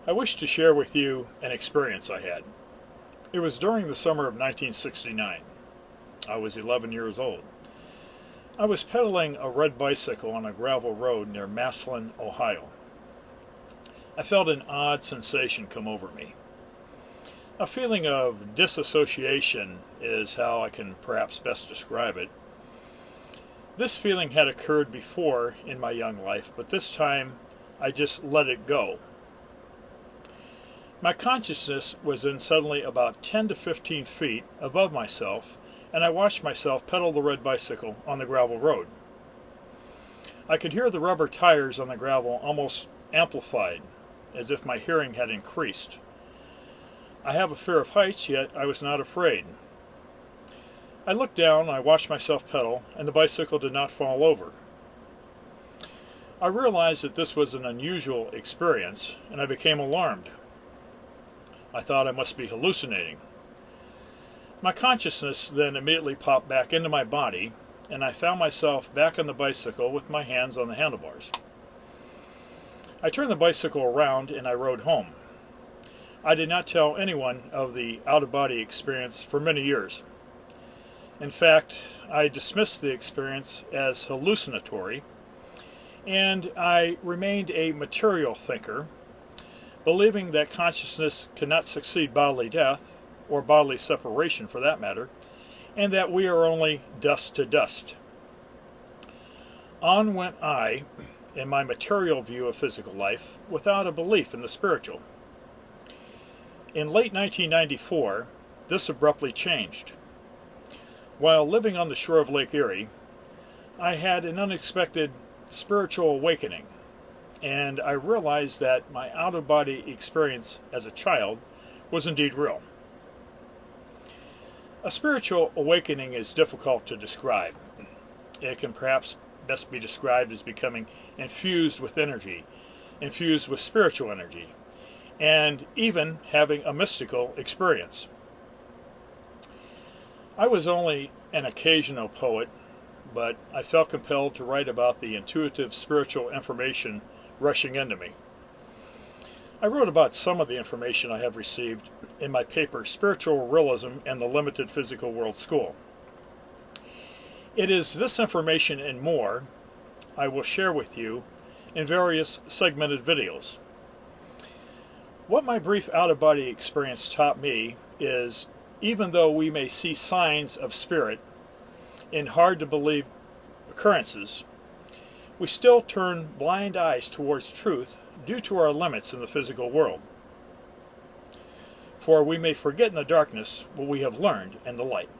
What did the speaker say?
I wish to share with you an experience I had. It was during the summer of 1969. I was 11 years old. I was pedaling a red bicycle on a gravel road near MassiIlon, Ohio. I felt an odd sensation come over me. A feeling of disassociation is how I can perhaps best describe it. This feeling had occurred before in my young life, but this time I just let it go. My consciousness was then suddenly about 10 to 15 feet above myself, and I watched myself pedal the red bicycle on the gravel road. I could hear the rubber tires on the gravel almost amplified, as if my hearing had increased. I have a fear of heights, yet I was not afraid. I looked down, I watched myself pedal, and the bicycle did not fall over. I realized that this was an unusual experience, and I became alarmed. I thought I must be hallucinating. My consciousness then immediately popped back into my body, and I found myself back on the bicycle with my hands on the handlebars. I turned the bicycle around and I rode home. I did not tell anyone of the out-of-body experience for many years. In fact, I dismissed the experience as hallucinatory, and I remained a material thinker, believing that consciousness cannot succeed bodily death, or bodily separation for that matter, and that we are only dust to dust. On went I, in my material view of physical life, without a belief in the spiritual. In late 1994, this abruptly changed. While living on the shore of Lake Erie, I had an unexpected spiritual awakening, and I realized that my out-of-body experience as a child was indeed real. A spiritual awakening is difficult to describe. It can perhaps best be described as becoming infused with energy, infused with spiritual energy, and even having a mystical experience. I was only an occasional poet, but I felt compelled to write about the intuitive spiritual information rushing into me. I wrote about some of the information I have received in my paper Spiritual Realism and the Limited Physical World School. It is this information and more I will share with you in various segmented videos. What my brief out-of-body experience taught me is, even though we may see signs of spirit in hard-to-believe occurrences, we still turn blind eyes towards truth due to our limits in the physical world. For we may forget in the darkness what we have learned in the light.